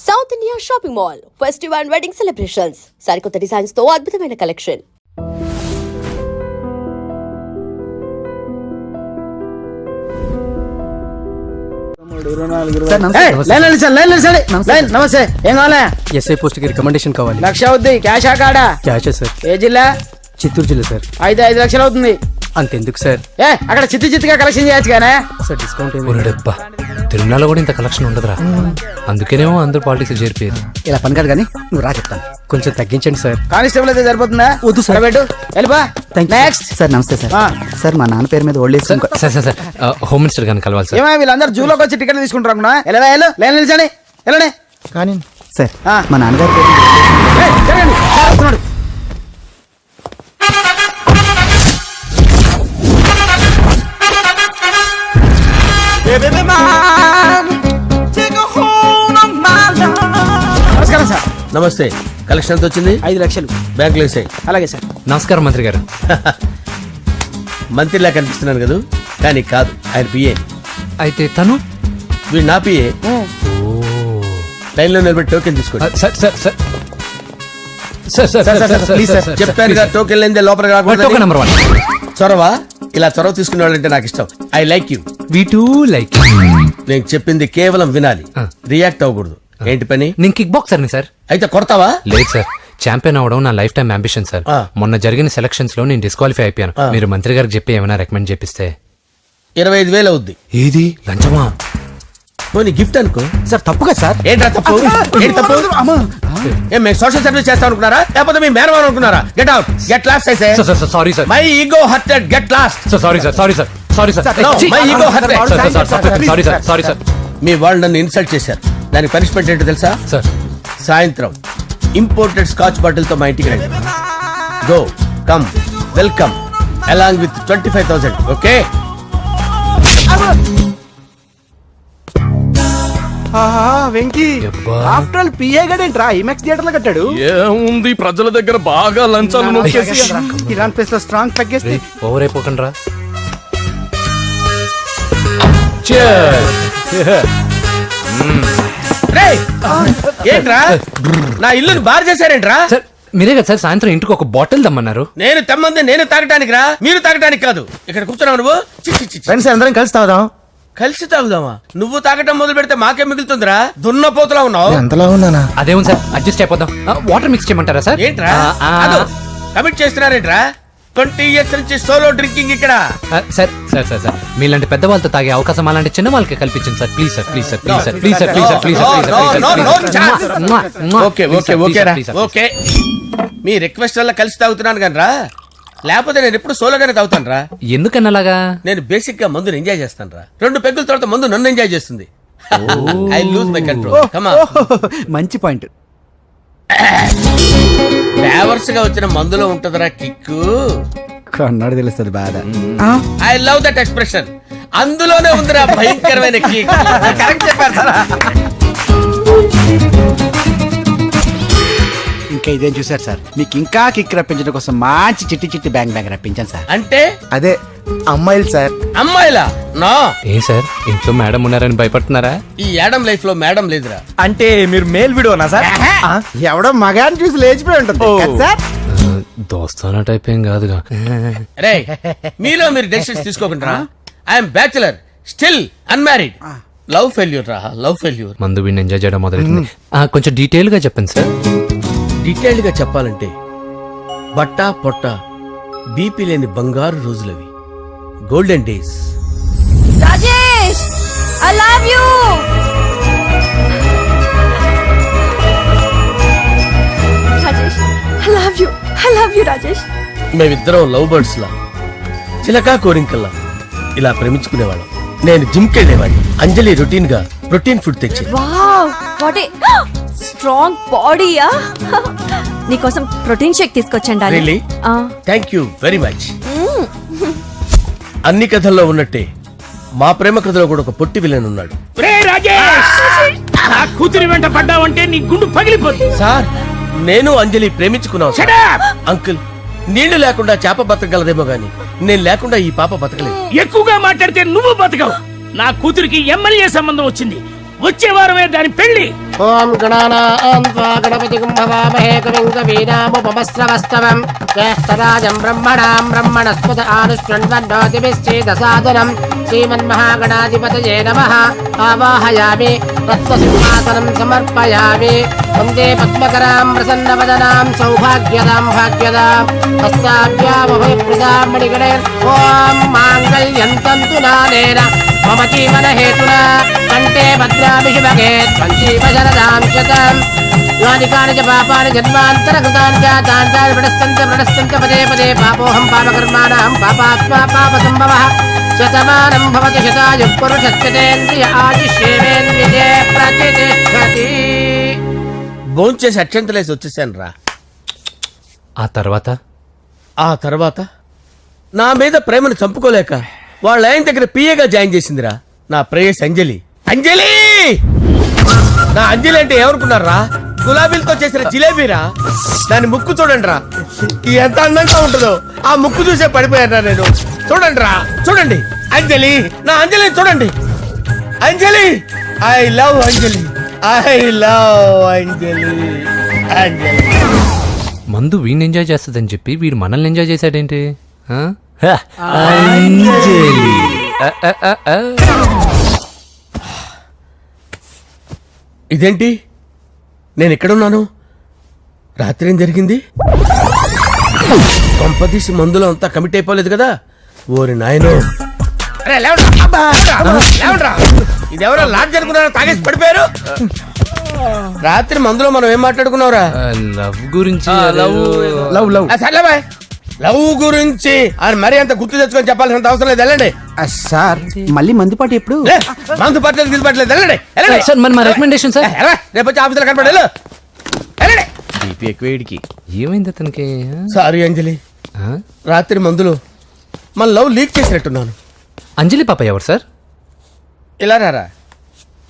South India shopping mall festive and wedding celebrations సరికొత్త designs తో అద్భుతమైన కలెక్షన్. నమస్తే. ఏం కావాలా? ఎస్ఐ పోస్ట్ కి రికమెండేషన్ కావాలి. లక్ష అవుద్ది. క్యాషా కాడా? క్యాషే సార్. ఏ జిల్లా? చిత్తూరు జిల్లా సార్. 5 లక్షలు అవుతుంది. అంతెందుకు సార్? అక్కడ చిత్తుగా కలెక్షన్ చేయొచ్చు కానీ సార్ డిస్కౌంట్ డబ్బా తిరుమలలో కూడా ఇంత కలెక్షన్ ఉండదురా. అందుకేనేమో అందరూ పాలిటిక్స్ చేరిపోయారు. ఇలా పని కాదు కానీ నువ్వు రా చెప్తాను. కొంచెం తగ్గించండి సార్. కానిస్టేబుల్ అయితే సరిపోతుందా? వద్దు సార్. పెట్టు వెళ్ళిపా. నెక్స్ట్ సార్ నమస్తే సార్. సార్ మా నాన్న పేరు మీద old age sir sir sir home minister గారిని కలవాలి సార్. ఏమో వీళ్ళందరూ జూలోకి వచ్చి టికెట్ తీసుకుంటారు అనుకున్నా. లైన్ నిలిచండి. వెళ్ళండి కానీ సార్ మా నాన్నగారి పేరు వస్తున్నాడు. నమస్కారం సార్. నమస్తే. కలెక్షన్ ఎంత వచ్చింది? 5 లక్షలు. బ్యాంకులో వేసాయి. అలాగే సార్. నమస్కారం మంత్రి గారు. మంత్రిలా కనిపిస్తున్నాను కదా, కానీ కాదు, ఆయన పిఏ. అయితే తను వీడు నా పిఏ. లైన్లో నిలబెట్టి టోకెన్ తీసుకోండి. సార్ సార్ సార్ చెప్పాను కదా, టోకెన్ లేదే లోపలికి రాకూడదు. నెంబర్ 1 చొరవ. ఇలా చొరవ తీసుకునే వాళ్ళంటే నాకు ఇష్టం. I like you. We two like. నేను చెప్పింది కేవలం వినాలి, రియాక్ట్ అవ్వకూడదు. ఏంటి పని? నేను కిక్ బాక్సర్ని సార్. అయితే కొడతావా? లేదు సార్, ఛాంపియన్ అవడం నా లైఫ్ టైం అంబిషన్ సార్. మొన్న జరిగిన సెలక్షన్స్ లో నేను డిస్క్వాలిఫై అయిపోయాను. మీరు మంత్రి గారికి చెప్పి ఏమైనా రికమెండ్ చేపిస్తే. 25,000 అవుద్ది. ఏది లంచమా? పోనీ గిఫ్ట్ అనుకో. సార్ తప్పుగా సార్. ఏంట్రా తప్పు? ఏంటి తప్పు? ఏం మేము సోషల్ సర్వీస్ చేస్తాం అనుకున్నారా, లేకపోతే మీ మేనమాన్ అనుకున్నారా? Get out, get lost. అయితే sorry sir. My ego hurted, get lost. Sorry sir. Sorry sir. Sorry sir. My ego hurted. Sorry sir. Sorry sir. మీ వాళ్ళు నన్ను ఇన్సల్ట్ చేశారు. దానికి పనిష్మెంట్ ఏంటో తెలుసా? సార్ సాయంత్రం ఇంపోర్టెడ్ స్కాచ్ బాటిల్ తో మా ఇంటికి రండి. Go come welcome along with 25,000. Okay? Venky after all PA గడేంట్రా ఇమెక్స్ థియేటర్ లో కట్టాడు. ఏముంది, ప్రజల దగ్గర బాగా లంచాలు నొక్కేసి ఇరాన్ ప్లేస్ లో స్ట్రాంగ్ తగ్గేస్తే ఓవర్ అయిపోకండి రా. ఏంట్రా నా ఇల్లుని బార్ చేశారేంట్రా? సార్ మీరే కదా సార్ సాయంత్రం ఇంటికి ఒక బాటిల్ దమ్మన్నారు. నేను తెమ్మంది నేను తాగటానికి రా, మీరు తాగటానికి కాదు. ఇక్కడ కూర్చున్నావు నువ్వు. ఫ్రెండ్స్ అందరం కలిసి తాగుదాం. కలిసి తాగుదామా? నువ్వు తాగటం మొదలు పెడితే మాకే మిగులుతుందిరా. దున్నపోతులా ఉన్నావు. ఎంతలా ఉన్నానా? అదేమో సార్ అడ్జస్ట్ అయిపోదాం. వాటర్ మిక్స్ చేయమంటారా సార్? ఏంట్రా కమిట్ చేస్తున్నారేంట్రా? 20 years నుంచి సోలో డ్రింకింగ్ ఇక్కడ. సార్ సార్ సార్ సార్ మీలాంటి పెద్ద వాళ్ళతో తాగే అవకాశం అలాంటి చిన్న వాళ్ళకి కల్పించండి sir. Please sir. Please sir. Please sir. Please sir. Please sir. Please sir. Okay okay okay రా. ఓకే మీ రిక్వెస్ట్ వల్ల కలిసి తాగుతున్నాను కానీ రా, లేకపోతే నేను ఎప్పుడు సోలోగానే తాగుతాను రా. ఎందుకన్నా అలాగా? నేను బేసిక్ గా మందుని ఎంజాయ్ చేస్తాను రా. 2 పెగ్గుల తర్వాత మందు నన్ను ఎంజాయ్ చేస్తుంది. I lose my control. Come on. మంచి పాయింట్. ఫ్లేవర్స్ గా వచ్చిన మందులో ఉంటదిరా కిక్కు. కన్నాడు తెలుస్తుంది బాధ. I love that expression. అందులోనే ఉందిరా భయంకరమైన కిక్. కరెక్ట్ చెప్పారు సార్. ఇంకా ఇదేం చూసారు సార్, మీకు ఇంకా కిక్ రప్పించడం కోసం మంచి చిట్టి చిట్టి బ్యాంగ్ రప్పించాను సార్. అంటే అదే అమ్మాయిలు సార్. అమ్మాయిలా? నా ఏం సార్ ఇంట్లో మేడం ఉన్నారని భయపడుతున్నారా? ఈ యాడమ్ లైఫ్ లో మేడం లేదురా. అంటే మీరు మేల్ వీడియోనా సార్? ఎవడో మగాన్ని చూసి లేచిపోయి ఉంటుంది కదా సార్. దోస్తానా టైప్ ఏం కాదుగా. రే మీలో మీరు డెసిషన్స్ తీసుకోకుండా. I'm bachelor, still unmarried. Love failure రా, లవ్ ఫెయిల్యూర్. మందు వీడిని ఎంజాయ్ చేయడం మొదలైంది. కొంచెం డీటెయిల్ గా చెప్పండి సార్. డీటెయిల్డ్ గా చెప్పాలంటే బట్టా పొట్ట బీపీ లేని బంగారు రోజులవి, golden days. Rajesh I love you. Rajesh I love you. I love you Rajesh. మేమిద్దరం లవ్ బర్డ్స్ లా, చిలకా కోరింకల్లా ఇలా ప్రేమించుకునేవాళ్ళం. నేను జిమ్ కెళ్ళేవాడిని. అంజలి రొటీన్ గా ప్రోటీన్ ఫుడ్ తెచ్చేది. వావ్ వాట్ ఏ స్ట్రాంగ్ బాడీయా. నీకోసం ప్రోటీన్ షేక్ తీసుకొచ్చండి. Really? Thank you very much. అన్ని కథల్లో ఉన్నట్టే మా ప్రేమ కథలో కూడా ఒక పొట్టి విలన్ ఉన్నాడు. కూతురి వెంట పడ్డావంటే నీ గుండు పగిలిపోతుంది. సార్ నేను అంజలి ప్రేమించుకున్నాను. అంకుల్ నీళ్లు లేకుండా చేప బతకగలదేమో గాని నేను లేకుండా ఈ పాప బతకలేదు. ఎక్కువగా మాట్లాడితే నువ్వు బతకవు. నా కూతురికి ఎమ్మెల్యే సంబంధం వచ్చింది. వచ్చే వారమే దాని పెళ్లి. ఓం గణానాం త్వా గణపతిం భవామహే కవిం కవీనాముపమస్రవస్తవం జ్యేష్ఠరాజం బ్రహ్మణాం బ్రహ్మణస్పద ఆనుష్ణ్వన్నోతిభిశ్చేదసాదనం శ్రీమన్మహాగణాధిపతయే నమః. ఆవాహయామి రత్నసింహాసనం సమర్పయామి. వందే పద్మకరాం ప్రసన్నవదనాం సౌభాగ్యదాం భాగ్యదాం హస్తాభ్యామభయప్రదాం మణిగణే. ఓం మాంగళ్యం తంతు నానేన మమ జీవన హేతునా కంటే భద్రామి శుభగే త్వంజీవ శరదాం శతం. యాని కాని చ పాపాని జన్మాంతరకృతాని చ తాని ప్రణశ్యంత పదే పదే పాపోహం పాపకర్మాణం పాపాత్మా పాపసంభవః. శతమానం భవతి శతాయుః పురుషస్యేంద్రియ ఆయుష్యేంద్రియే ప్రతిష్టతి. భోంచేసి అక్షంతలేసి వచ్చేసాను రా. ఆ తర్వాత నా మీద ప్రేమను చంపుకోలేక వాళ్ళ ఆయన దగ్గర పిఏగా జాయిన్ చేసిందిరా నా ప్రేయస్ అంజలి. అంజలి నా అంజలి అంటే ఎవరుకున్నారా? గులాబీలతో చేసిన జిలేబీరా. దాని ముక్కు చూడండి రా, ఎంత అందంగా ఉంటుందో. ఆ ముక్కు చూసే పడిపోయారా నేను. చూడండి రా, చూడండి అంజలి, నా అంజలిని చూడండి. Anjali, I love Anjali, I love Anjali. Anjali మందు వీడిని ఎంజాయ్ చేస్తుందని చెప్పి వీడు మనల్ని ఎంజాయ్ చేశాడేంటి? ఆ? ఇదేంటి నేను ఎక్కడున్నాను? రాత్రి ఏం జరిగింది? కొంపదీసి మందులో అంతా కమిట్ అయిపోలేదు కదా? ఓరి నాయనో, ఇదెవరో లాడ్జ్ అనుకున్నారా? తాగేసి పడిపోయారు. రాత్రి మందులో మనం ఏం మాట్లాడుకున్నావురా? లవ్ గురించి సర్లే బాయ్, లవ్ గురించి అని మరీ అంత గుర్తు తెచ్చుకొని చెప్పాల్సినంత అవసరం లేదు. వెళ్ళండి. సార్ మళ్ళీ మందుపాటి ఎప్పుడు? లే, మందు పట్టలేదు గిల్లు పట్టలేదు. వెళ్ళండి, వెళ్ళండి. సార్ మన రికమెండేషన్ సార్. రేపు వచ్చి ఆఫీసులో కనపడి వెళ్ళండి. ఎక్కువేడికి ఏమైంది అతనికి? సారీ అంజలి, ఆ? రాత్రి మందులో మన లవ్ లీక్ చేసినట్టున్నాను. అంజలి పాప ఎవరు సార్? ఇలా రారా.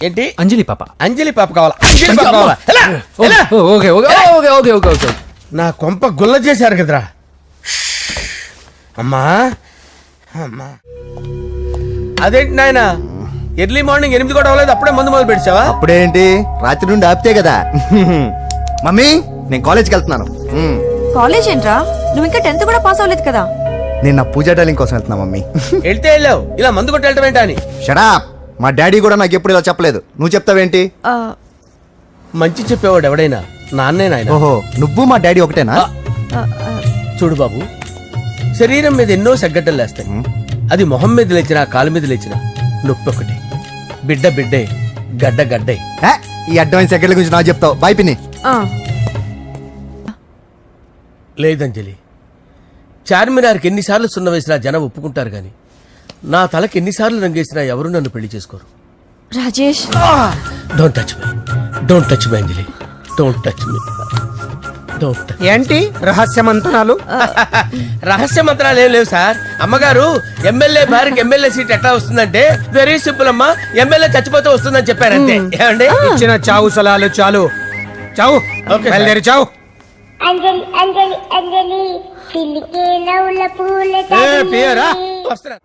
ఏంటి అంజలి పాప? అంజలి పాప కావాలా? అంజలి పాప కావాలా? ఎలా? ఎలా? Okay okay okay okay okay okay. నా కొంప గుల్ల చేశారు కదరా. అమ్మా అమ్మా, అదేంటి నాయన ఎర్లీ మార్నింగ్ 8 కూడా అవ్వలేదు, అప్పుడే మందు మొదలు పెడిచావా? అప్పుడేంటి, రాత్రి నుండి ఆపితే కదా. మమ్మీ నేను కాలేజ్కి వెళ్తున్నాను. కాలేజ్ ఏంట్రా? నువ్వు ఇంకా 10th కూడా పాస్ అవ్వలేదు కదా. నేను నా పూజా డాలింగ్ కోసం వెళ్తున్నా మమ్మీ. వెళ్తే వెళ్ళావు, ఇలా మందు కొట్టి వెళ్ళటం ఏంటా అని. షడా, మా డాడీ కూడా నాకు ఎప్పుడు ఇలా చెప్పలేదు. నువ్వు చెప్తావేంటి? ఆ, మంచి చెప్పేవాడు ఎవడైనా నాన్నే నాయన. ఓహో, నువ్వు మా డాడీ ఒకటేనా? ఆ, ఆ, చూడు బాబు, శరీరం మీద ఎన్నో సగ్గడ్డలు లేస్తాయి. అది మొహం మీద లేచినా కాలు మీద లేచినా నొప్పి ఒకటి. బిడ్డ బిడ్డే, గడ్డ గడ్డే. ఏ, ఈ అడ్వాన్స్ సెకండ్ల గురించి నాకు చెప్తావు. బాయ్ పిన్ని. ఆ. లేదంజలి, చార్మినార్కి ఎన్నిసార్లు సున్న వేసినా జనం ఒప్పుకుంటారు గాని నా తలకి ఎన్నిసార్లు రంగేసినా ఎవరు నన్ను పెళ్లి చేసుకోరు. Rajesh, don't touch me, don't touch me Anjali, don't touch me, don't touch. ఏంటి రహస్య మంతనాలు? రహస్య మంత్రాలు ఏం లేవు సార్. అమ్మగారు ఎమ్మెల్యే భార్యకి ఎమ్మెల్యే సీట్ ఎట్లా వస్తుందంటే వెరీ సింపుల్ అమ్మా, ఎమ్మెల్యే చచ్చిపోతే వస్తుందని చెప్పారంతే. ఏమండి? ఇచ్చిన చావు సలాలు చాలు. చావు, ఓకే, బయలుదేరి చావు. అంజలి అంజలి అంజలి పిల్లికే నవ్వుల పూల పియరా వస్తున్నా.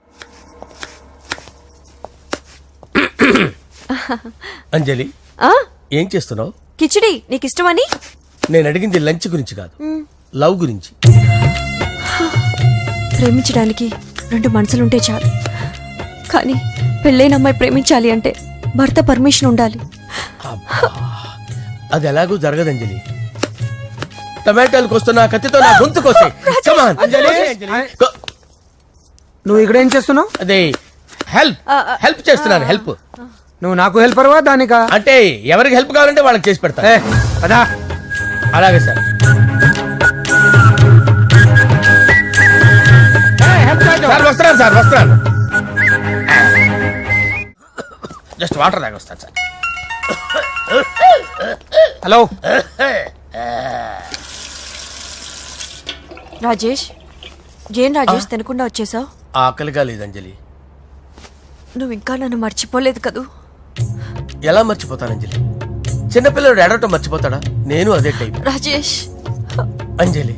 అంజలి, ఆ? ఏం చేస్తున్నావు? కిచిడి నీకు ఇష్టమని. నేను అడిగింది లంచ్ గురించి కాదు, లవ్ గురించి. ప్రేమించడానికి 2 మనసులుంటే చాలు, కానీ పెళ్ళైన అమ్మాయి ప్రేమించాలి అంటే భర్త పర్మిషన్ ఉండాలి. అది ఎలాగూ జరగదు అంజలి. టమాటాలకు వస్తున్న కత్తితో నా గొంతు కోసే. నువ్వు ఇక్కడ ఏం చేస్తున్నావు? అదే హెల్ప్ చేస్తున్నాను. హెల్ప్ నువ్వు నాకు హెల్పర్వా దానికా? అంటే ఎవరికి హెల్ప్ కావాలంటే వాళ్ళకి చేసి పెడతా. అదా అలాగే సార్. సార్ వస్తున్నాను, సార్ వస్తున్నాను. జస్ట్ వాటర్ తాగి వస్తాను సార్. హలో. రాజేష్, ఏం రాజేష్ తినకుండా వచ్చేసావు? ఆకలిగా లేదు అంజలి. నువ్వు ఇంకా నన్ను మర్చిపోలేదు కదూ? ఎలా మర్చిపోతాను అంజలి? చిన్నపిల్లడు ఏడవటం మర్చిపోతాడా? నేను అదే టైప్. రాజేష్, అంజలి,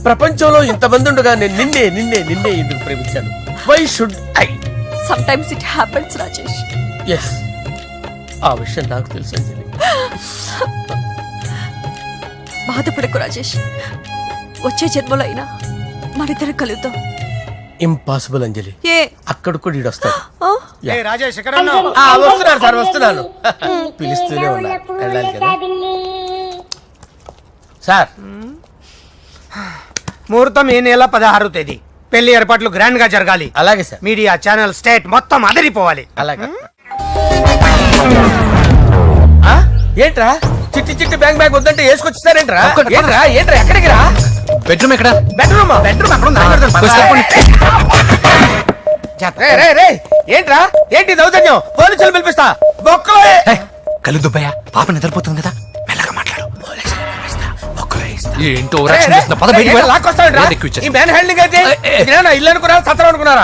ప్రపంచంలో ఇంతమంది ఉండగా నేను నిన్నే నిన్నే నిన్నే ఎందుకు ప్రేమించాను? Why should I? Sometimes it happens Rajesh. Yes, ఆ విషయం నాకు తెలుసు అంజలి. బాధపడకు రాజేష్, వచ్చే జన్మలో అయినా మనిద్దరం కలుద్దాం. ఇంపాసిబుల్ అంజలి, ఏ అక్కడ కూడా ఈడు వస్తాడు. ఆ? రాజేష్ వస్తున్నాను సార్, వస్తున్నాను. పిలుస్తూనే ఉన్నా, వెళ్ళాలి కదా సార్. ముహూర్తం ఈ నెల 16వ తేదీ. పెళ్లి ఏర్పాట్లు గ్రాండ్ గా జరగాలి. అలాగే సార్, మీడియా ఛానల్ స్టేట్ మొత్తం అదిరిపోవాలి. అలాగే. ఆ? ఏంట్రా చిట్టి చిట్టి బ్యాంక్ బ్యాగ్ వద్దంటే వేసుకొచ్చేసారేంట్రా? ఏంట్రా ఏంట్రా ఎక్కడికి రా? బెడ్రూమ్ ఎక్కడ? బెడ్రూమ్ అక్కడ ఉంది. ఏంట్రా ఏంటి దౌర్జన్యం? పోలీసులు పిలిపిస్తా. బొక్కలో కళ్ళు దుబ్బయ్యా, పాప నిద్రపోతుంది కదా, మెల్లగా మాట్లాడు. ఏంటో ఓవరాక్షన్ చేస్తున్నా. పద బయటికి వెళ్ళు. ఏది ఎక్కువ ఇచ్చేస్తా. ఈ మ్యాన్ హ్యాండింగ్ అయితే ఇదేనా ఇల్లు అనుకున్నారా, సత్రం అనుకున్నారా?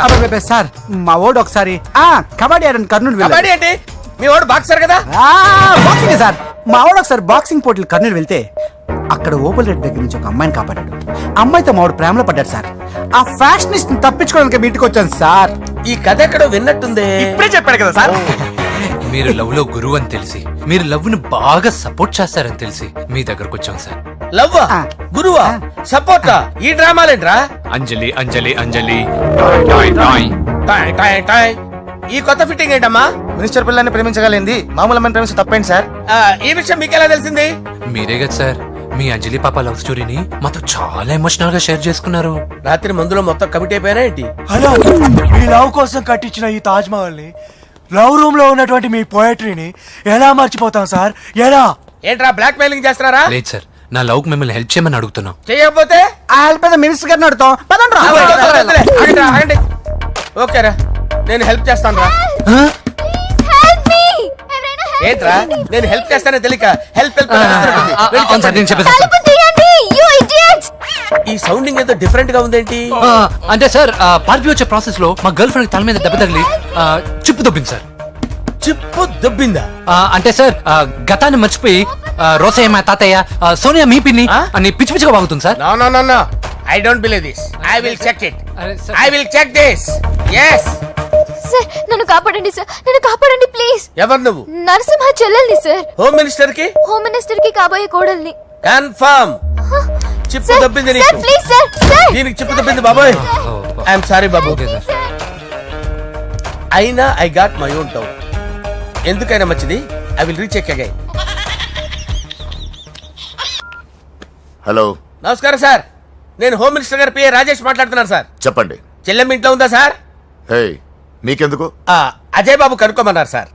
సార్ మా ఓడు ఒకసారి కబడ్డీ ఆడని కర్నూలు కబడ్డీ ఏంటి? మీ వాడు బాక్సర్ కదా? Boxing sir. మా వాడు ఒకసారి బాక్సింగ్ పోటీలు కర్నూలు వెళ్తే అక్కడ ఓపెల్ రెడ్డి దగ్గర నుంచి ఒక అమ్మాయిని కాపాడాడు. అమ్మాయితో మావాడు ప్రేమలో పడ్డాడు సార్. ఆ ఫ్యాషనిస్ట్ తప్పించుకోవడానికి మీటికి వచ్చాను సార్. ఈ కథ ఎక్కడో విన్నట్టుంది. ఇప్పుడే చెప్పాడు కదా సార్. మీరు లవ్ లో గురువు అని తెలిసి, మీరు లవ్ ని బాగా సపోర్ట్ చేస్తారని తెలిసి మీ దగ్గరకు వచ్చాం సార్. లవ్వా, గురువా, సపోర్టా? ఈ డ్రామాలేంట్రా? అంజలి అంజలి అంజలి టాయ్ టాయ్ టాయ్. టాయ్ టాయ్ టాయ్. ఈ కొత్త ఫిట్టింగ్ ఏంటమ్మా? మినిస్టర్ పిల్లల్ని ప్రేమించగలిగింది మామూలు అమ్మని ప్రేమించి తప్పేంటి సార్? ఈ విషయం మీకెలా తెలిసింది? మీరే కదా సార్ మీ అంజలి పాప లవ్ స్టోరీని మాతో చాలా ఎమోషనల్ గా షేర్ చేసుకున్నారు. రాత్రి మందులో మొత్తం కమిట్ అయిపోయినా ఏంటి? హలో, మీ లవ్ కోసం కట్టించిన ఈ తాజ్ మహల్ ని, లవ్ రూమ్ లో ఉన్నటువంటి మీ పోయట్రీని ఎలా మర్చిపోతాం సార్? ఎలా? ఏంట్రా బ్లాక్ మెయిలింగ్ చేస్తున్నారా? లేదు సార్, నా లవ్ కి మిమ్మల్ని హెల్ప్ చేయమని అడుగుతున్నాం. చేయకపోతే ఆ హెల్ప్ అయితే మినిస్టర్ గారిని అడుగుతాం. పదండి రా. ఆగండి, ఆగండి. ఓకేరా, నేను హెల్ప్ చేస్తాను రా. ఏంట్రా నేను హెల్ప్ చేస్తానే తెలియక హెల్ప్ హెల్ప్ అవును సార్, నేను చెప్పేసి ఈ సౌండింగ్ ఏదో డిఫరెంట్ గా ఉందేంటి? అంటే సార్ పార్టీ వచ్చే ప్రాసెస్ లో మా గర్ల్ ఫ్రెండ్ తల మీద దెబ్బ తగిలి చిప్పు దొబ్బింది సార్. చిప్పు దొబ్బిందా? అంటే సార్ గతాన్ని మర్చిపోయి రోసయ్య మా తాతయ్య, సోనియా మీ పిన్ని అని పిచ్చి పిచ్చిగా వాగుతుంది sir. No no no no, I don't believe this. I will check it. I will check this. yes. Sir నన్ను కాపాడండి సార్, నన్ను కాపాడండి ప్లీజ్. ఎవరు నువ్వు? నరసింహ చెల్లెల్ని సార్, హోమ్ మినిస్టర్ కి హోమ్ మినిస్టర్ కి కాబోయే కోడల్ని. కన్ఫర్మ్ చిప్పు దొబ్బింది నీకు. ప్లీజ్ సార్, సార్ దీనికి చిప్పు దొబ్బింది బాబోయ్. ఐఎమ్ సారీ బాబు. అయినా I got my own doubt. ఎందుకైనా మంచిది, I will recheck again. Hello, నమస్కారం సార్, నేను హోమ్ మినిస్టర్ గారు పిఏ రాజేష్ మాట్లాడుతున్నాను సార్. చెప్పండి. చెల్లెమ్మ ఇంట్లో ఉందా సార్? హే, మీకెందుకు? అజయ్ బాబు కనుక్కోమన్నారు సార్.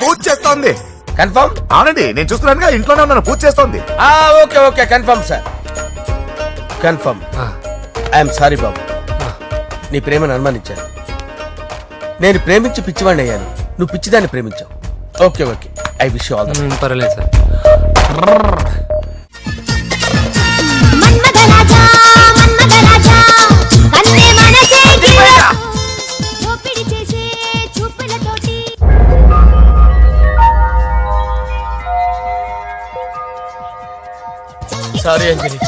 పూజ చేస్తోంది. కన్ఫర్మ్? అవునండి, నేను చూస్తున్నానుగా, ఇంట్లోనే ఉన్నాను, పూజ చేస్తోంది. Okay okay, confirm sir, confirm. I'm sorry బాబు, నీ ప్రేమను అనుమానించాను. నేను ప్రేమించి పిచ్చివాడిని అయ్యాను, నువ్వు పిచ్చిదాన్ని ప్రేమించావు. Okay okay, I wish you all the best. పర్వాలేదు సార్. మన్మథరాజా మన్మథరాజా కన్నే మనసే దోపిడి చేసే చూపులతోటి. సారీ అంజలి,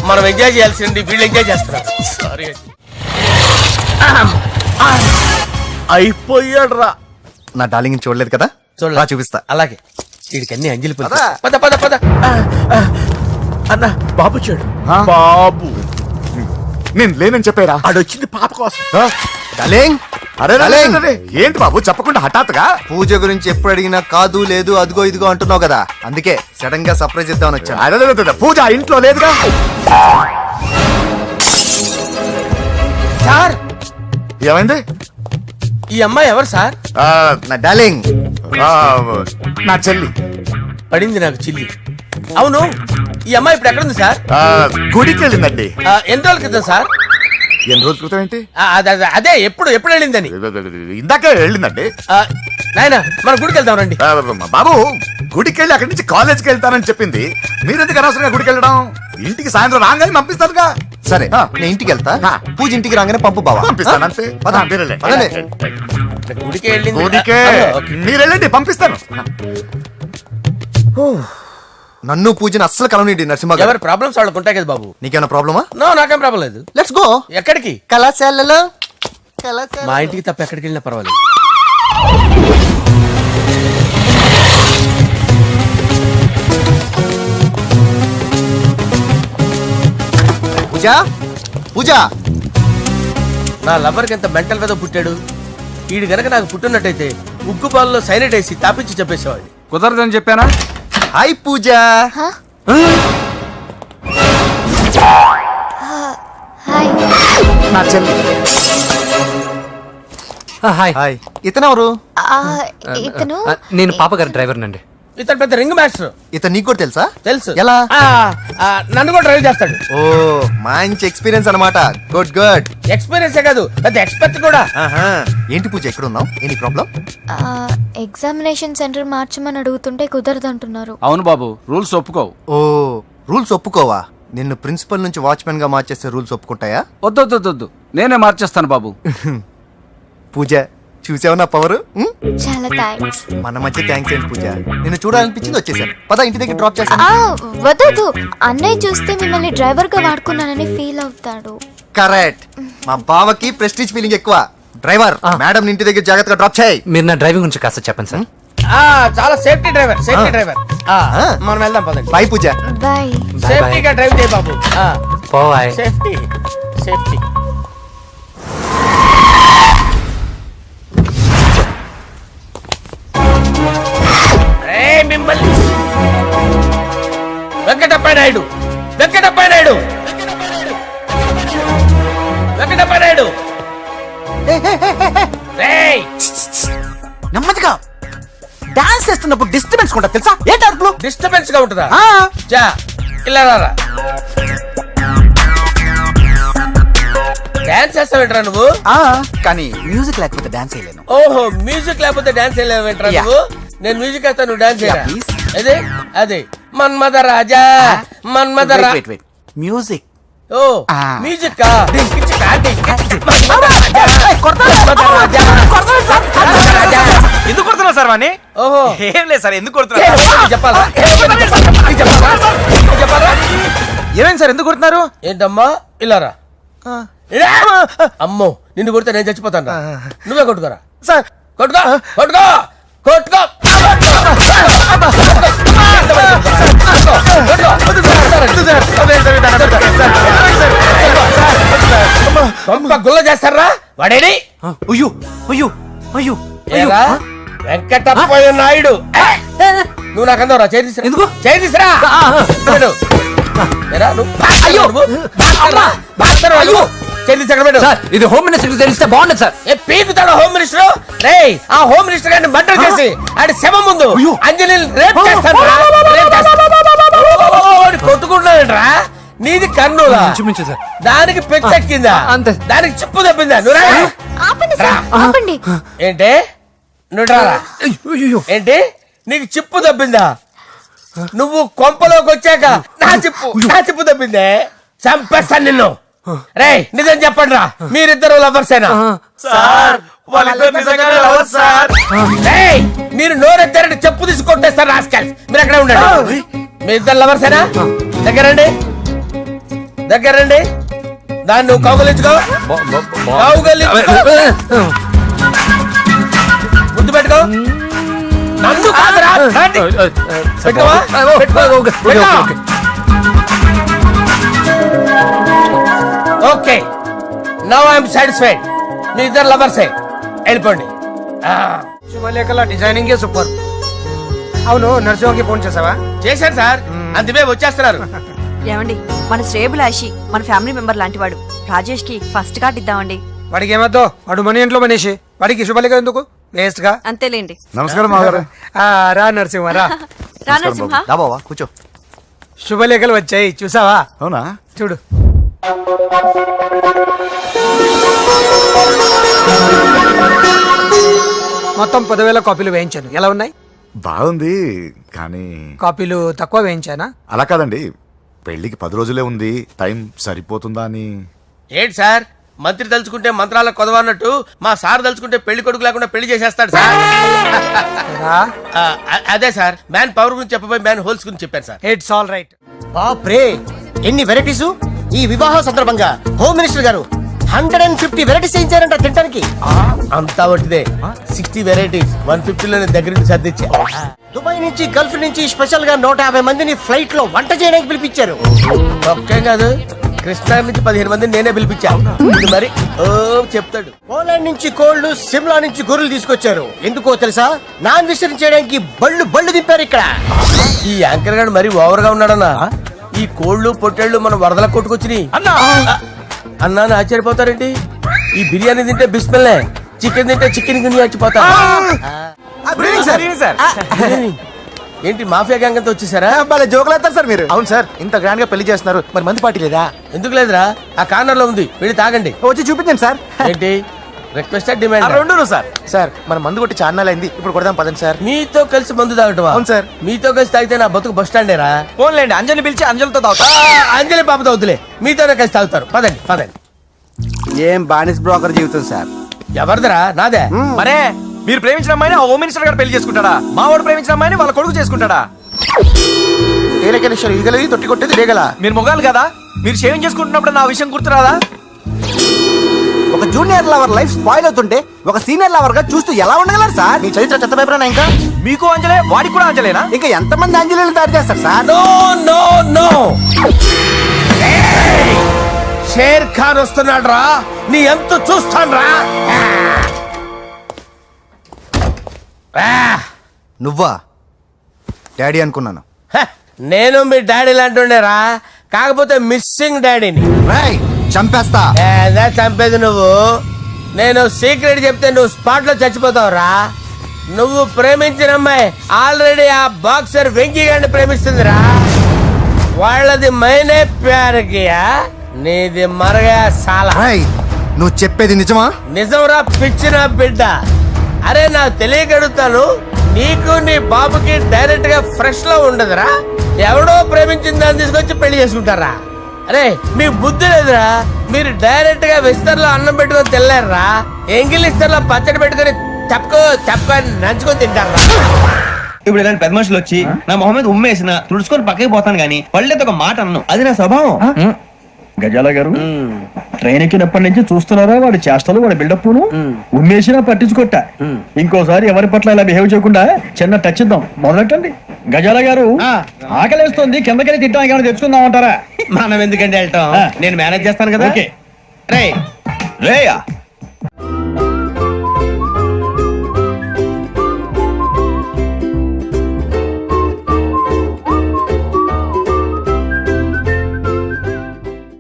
మనం ఎంజాయ్ చేయాల్సింది వీళ్ళు ఎంజాయ్ చేస్తున్నారు. సారీ అంజలి. అయిపోయాడు రా. నా డార్లింగ్ చూడలేదు కదా, చూడరా చూపిస్తా. అలాగే, వీడికి అన్ని అంజలి పులుసు. పద. పద పద పద. అన్న బాబు వచ్చాడు. బాబు నేను లేనని చెప్పారా? ఆడొచ్చింది పాప కోసం. డార్లింగ్, అరే డార్లింగ్. ఏంటి బాబు చెప్పకుండా హఠాత్తుగా? పూజ గురించి ఎప్పుడు అడిగినా కాదు లేదు అదిగో ఇదిగో అంటున్నావు కదా, అందుకే సడన్ గా సర్ప్రైజ్ ఇద్దామని వచ్చాను. అరే, పూజ ఇంట్లో లేదుగా. సార్ ఏమైంది? ఈ అమ్మాయి ఎవరు సార్? నా డార్లింగ్, నా చెల్లి. పడింది నాకు చిల్లి. అవును, ఈ అమ్మాయి ఇప్పుడు ఎక్కడ ఉంది సార్? గుడికి వెళ్ళిందండి. ఎన్ని రోజుల క్రితం సార్? ఎన్ని రోజుల క్రితం ఏంటి? అదే ఎప్పుడు ఎప్పుడు వెళ్ళిందని. ఇందాకే వెళ్ళిందండి. నాయన మన గుడికి వెళ్దాం రండి. బాబు, గుడికి వెళ్ళి అక్కడి నుంచి కాలేజ్కి వెళ్తానని చెప్పింది. మీరెందుకు అనవసరంగా గుడికి వెళ్ళడం? ఇంటికి సాయంత్రం రాగానే పంపిస్తారుగా. సరే నేను ఇంటికి వెళ్తా, పూజ ఇంటికి రాగానే పంపు బావా. పంపిస్తాను అంతే. పద. పదండి. గుడికి వెళ్ళింది. గుడికే మీరు వెళ్ళండి, పంపిస్తాను. నన్ను పూజని అస్సలు కలవనిండి నరసింహ గారు. ఎవరి ప్రాబ్లమ్స్ వాళ్ళకు ఉంటాయి కదా బాబు. నీకేమైనా ప్రాబ్లమా? నో, నాకేం ప్రాబ్లం లేదు. Let's go. ఎక్కడికి? కళాశాలలో మా ఇంటికి తప్ప ఎక్కడికి వెళ్ళినా పర్వాలేదు. పూజ పూజ నా లవర్కి ఎంత మెంటల్ మీద పుట్టాడు. వీడు గనక నాకు పుట్టినట్టయితే ఉగ్గు పాలలో సైనట్ వేసి తాపించి చెప్పేసేవాడిని. కుదరదని చెప్పానా? హాయ్ పూజ. హాయ్. నా చెల్లి. Hi hi. ఇతనెవరు? ఇతను నేను పాప గారి డ్రైవర్ నండి. ఇతను పెద్ద రింగ్ మాస్టర్. ఇతను నీకు కూడా తెలుసా? తెలుసు. ఎలా? నన్ను కూడా డ్రైవ్ చేస్తాడు. ఓ మంచి ఎక్స్పీరియన్స్ అన్నమాట. Good good. ఎక్స్పీరియన్సే కాదు, పెద్ద ఎక్స్పర్ట్ కూడా. ఏంటి పూజ ఎక్కడ ఉన్నావు? Any problem? ఎగ్జామినేషన్ సెంటర్ మార్చమని అడుగుతుంటే కుదరదంటున్నారు. అవును బాబు, రూల్స్ ఒప్పుకోవు. ఓ రూల్స్ ఒప్పుకోవా? నిన్ను ప్రిన్సిపల్ నుంచి వాచ్మెన్ గా మార్చేస్తే రూల్స్ ఒప్పుకుంటాయా? వద్దు, నేనే మార్చేస్తాను బాబు. పూజ చూసావు నా పవర్? చాలా థ్యాంక్స్. మన మధ్య థ్యాంక్స్ ఏంటి పూజ, నిన్ను చూడాలనిపించింది వచ్చేసాను. పద ఇంటి దగ్గర డ్రాప్ చేస్తాను. వద్దు, అన్నయ్య చూస్తే మిమ్మల్ని డ్రైవర్ గా వాడుకున్నానని ఫీల్ అవుతాడు. కరెక్ట్. మా బావకి ప్రెస్టీజ్ ఫీలింగ్ ఎక్కువ. డ్రైవర్ మేడం ఇంటి దగ్గర జాగ్రత్తగా డ్రాప్ చేయి. మీరు నా డ్రైవింగ్ గురించి కాస్త చెప్పండి సార్. చాలా సేఫ్టీ డ్రైవర్. మనం వెళ్దాం పదండి. బాయ్ పూజ. బాయ్. సేఫ్టీగా డ్రైవ్ చేయి బాబు. బాయ్. Safety safety. మిమ్మల్ని వెంకటప్ప నాయుడు నెమ్మదిగా డాన్స్ చేస్తున్నప్పుడు డిస్టర్బెన్స్ కూడా తెలుసా? ఏంటి అరుపులు? డిస్టర్బెన్స్ గా ఉంటుందా? చా ఇలా రారా. డాన్స్ చేస్తావేంట్రా నువ్వు? కానీ మ్యూజిక్ లేకపోతే డాన్స్ చేయలేను. ఓహో, మ్యూజిక్ లేకపోతే డాన్స్ వేయలేవేంట్రా నువ్వు? నేను మ్యూజిక్ వేస్తా, నువ్వు డాన్స్ చేయరా? అదే అదే మన్మథ రాజా మ్యూజిక్. ఓ మ్యూజిక్ ఎందుకు కొడుతున్నా సార్ వాణ్ణి? ఓహో ఏం లేదు సార్, ఎందుకు కొడుతున్నా? చెప్పాలా? ఏమైంది సార్, ఎందుకు కొడుతున్నారు? ఏంటమ్మా ఇలారా. అమ్మో, నిన్ను కొడితే నేను చచ్చిపోతాను. నువ్వే కొట్టుకోరా సార్. కొట్టుకో కొట్టుకో కొట్టుకో. గుల్ల చేస్తారా వాడేడి? అయ్యో అయ్యో అయ్యో ఏరా వెంకటప్పయ్య నాయుడు, నువ్వు నాకు అందరా చేతిరా. ఎందుకు? చేతిరా. ఇది హోమ్ మినిస్టర్ తెలిస్తే బాగుండదు సార్. పీకుతాడు హోమ్ మినిస్టర్. రే ఆ హోమ్ మినిస్టర్ గారిని మర్డర్ చేసి ఆడి శవం ముందు అంజలి రేప్ చేస్తాను. కొట్టుకుంటాడంట్రా. నీది కర్నూలా? సార్. దానికి పెచ్చెక్కిందా? అంతే. దానికి చెప్పు తప్పిందా? నువ్వు ఆపండి. ఏంటి? నువ్వు రారా. ఏంటి నీకు చిప్పు తప్పిందా? నువ్వు కొంపలోకి వచ్చాక నా చిప్పు తప్పిందే. చంపేస్తాను నిన్ను. రే నిజం చెప్పండి రా, మీరిద్దరు లవర్సేనా? మీరు నోరెత్తారంటే చెప్పు తీసి కొట్టేస్తారు రాస్కల్స్. మీరు ఎక్కడ ఉండండి. మీ ఇద్దరు లవర్సేనా? దగ్గరండి. దాన్ని నువ్వు కౌగలించుకో. ముద్దు పెట్టుకో. నన్ను కాదురా. పెట్టుకోవా? Okay, now I'm satisfied. మీ ఇద్దరు లవర్సే, వెళ్ళిపోండి. శుభలేఖల డిజైనింగ్ సూపర్. అవును, నర్సింహకి ఫోన్ చేసావా? చేశాను సార్, అందుకే వచ్చేస్తున్నారు. ఏమండి, మన శ్రేయబులాషి మన ఫ్యామిలీ మెంబర్ లాంటి వాడు. రాజేష్ కి ఫస్ట్ కార్డ్ ఇద్దామండి. వాడికి ఏమద్దో, వాడు మన ఇంట్లో మనిషి. వాడికి శుభలేఖ ఎందుకు? వేస్ట్ గా. అంతేలేండి. నమస్కారం మాగారు. రా నరసింహ రా. రా నరసింహ. బావా కూర్చో. శుభలేఖలు వచ్చాయి, చూసావా? అవునా? చూడు. మొత్తం 10,000 కాపీలు వేయించాను. ఎలా ఉన్నాయి? బాగుంది, కానీ కాపీలు తక్కువ వేయించానా? అలా కాదండి, పెళ్లికి 10 రోజులే ఉంది, టైం సరిపోతుందా అని. ఏంటి సార్, మంత్రి తలుచుకుంటే మంత్రాలకు కొదవన్నట్టు మా సార్ తలుచుకుంటే పెళ్లి కొడుకు లేకుండా పెళ్లి చేసేస్తాడు సార్. అదే సార్, మ్యాన్ పవర్ గురించి చెప్పబోయి మ్యాన్ హోల్స్ గురించి చెప్పాను సార్. It's all right. బాప్రే, ఎన్ని వెరైటీసు! ఈ వివాహ సందర్భంగా హోమ్ మినిస్టర్ గారు 150 వెరైటీస్ చేయించారంట తింటానికి. అంతా ఒకటిదే. 60 వెరైటీస్ 150 దగ్గర నుంచి సర్దిచ్చా. దుబాయ్ నుంచి గల్ఫ్ నుంచి స్పెషల్ గా 150 మందిని ఫ్లైట్ లో వంట చేయడానికి పిలిపించారు. ఒక్కేం కాదు, కృష్ణా నుంచి 15 మందిని నేనే పిలిపించా. ఇది మరి ఓ చెప్తాడు. పోలాండ్ నుంచి కోళ్లు, సిమ్లా నుంచి గొర్రెలు తీసుకొచ్చారు. ఎందుకో తెలుసా? నాన్ వెజ్ చేయడానికి బళ్ళు దింపారు ఇక్కడ. ఈ యాంకర్ గారు మరి ఓవర్ గా ఉన్నాడన్నా. ఈ కోళ్లు పొట్టేళ్లు మన వరదల కొట్టుకొచ్చినాయి అన్నా ఆశ్చర్యపోతారేంటి? ఈ బిర్యానీ తింటే బిస్మిల్లే, చికెన్ తింటే చికెన్ గిన్నె చచ్చిపోతా. ఏంటి మాఫియా గ్యాంగ్ అంతా వచ్చేసారా? జోకులు వేస్తారు సార్ మీరు. అవును సార్, ఇంత గ్రాండ్ గా పెళ్లి చేస్తున్నారు, మరి మంది పార్టీ లేదా? ఎందుకు లేదురా, ఆ కార్నర్ లో ఉంది, వెళ్ళి తాగండి. వచ్చి చూపించండి సార్. ఏంటి రిక్వెస్ట్ డిమాండ్? రెండు సార్. సార్ మన మందు కొట్టి చాన్నాలు అయింది, ఇప్పుడు కొడదాం పదండి సార్. మీతో కలిసి మందు తాగటమా? అవును సార్. మీతో కలిసి తాగితే నా బతుకు బస్ స్టాండేరా? ఫోన్లేండి, అంజలిని పిలిచి అంజలితో తాగుతా. అంజలి పాప తాగుతులే, మీతోనే కలిసి తాగుతారు. పదండి పదండి. ఏం బానిస్ బ్రోకర్ జీవితం సార్. ఎవరిదరా? నాదే. మరే మీరు ప్రేమించిన అమ్మాయిని ఆ హోమ్ మినిస్టర్ గారు పెళ్లి చేసుకుంటాడా? మా వాడు ప్రేమించిన అమ్మాయిని వాళ్ళ కొడుకు చేసుకుంటాడా? ఏలకేశ్వర ఈగలది తొట్టి కొట్టేది రేగల. మీరు మొగాలు కదా, మీరు షేవింగ్ చేసుకుంటున్నప్పుడు నా విషయం గుర్తురాదా? ఒక జూనియర్ లవర్ లైఫ్ స్పాయిల్ అవుతుంటే ఒక సీనియర్ లవర్ గా చూస్తూ ఎలా ఉండగలరు సార్? మీ చరిత్ర చెత్త పేపర్ ఇంకా మీకు అంజలే, వాడికి కూడా అంజలేనా? ఇంకా ఎంతమంది అంజలిని తయారు చేస్తారు sir? No no no, Sher Khan వస్తున్నాడు రా, నీ ఎంత చూస్తాను రా. నువ్వా? డాడీ అనుకున్నాను. నేను మీ డాడీ లాంటి రా, కాకపోతే మిస్సింగ్ డాడీని. చంపేస్తా. చంపేది నువ్వు. నేను సీక్రెట్ చెప్తే నువ్వు స్పాట్ లో చచ్చిపోతావురా. నువ్వు ప్రేమించిన అమ్మాయి ఆల్రెడీ ఆ బాక్సర్ వెంకీ గారిని ప్రేమిస్తుందిరా. వాళ్ళది మైనే ప్యార్ కియా, నీది మరగా సాలా. నువ్వు చెప్పేది నిజమా? నిజంరా పిచ్చిన బిడ్డ. అరే నాకు తెలియగడుగుతాను, నీకు నీ బాబుకి డైరెక్ట్ గా ఫ్రెష్ లో ఉండదురా. ఎవడో ప్రేమించిన దాన్ని తీసుకొచ్చి పెళ్లి చేసుకుంటారా? అరే మీకు బుద్ధి లేదురా. మీరు డైరెక్ట్ గా విస్తర్లో అన్నం పెట్టుకొని తినలేరురా. ఎంగిలిస్తర్లో పచ్చడి పెట్టుకొని తప్పుకొని నంచుకొని తింటారా. ఇప్పుడు ఇలాంటి పెద్ద మనుషులు వచ్చి నా మొహం మీద ఉమ్మేసిన తుడుచుకొని పక్కకి పోతాను గానీ పళ్ళేది ఒక మాట అన్ను, అది నా స్వభావం. గజాల గారు ట్రైన్ ఎక్కినప్పటి నుంచి చూస్తున్నారా వాడి చేష్టలు, వాడి బిల్డప్ను. ఉమ్మేసినా పట్టించుకోట. ఇంకోసారి ఎవరి పట్ల ఇలా బిహేవ్ చేయకుండా చిన్న టచ్ ఇద్దాం, మొదలెట్టండి. గజాల గారు ఆకలేస్తుంది, కిందకెళ్ళి తిట్టానికి ఏమైనా తెచ్చుకుందామంటారా? మనం ఎందుకంటే వెళ్ళటం, నేను మేనేజ్ చేస్తాను కదా. ఓకే. రేయ్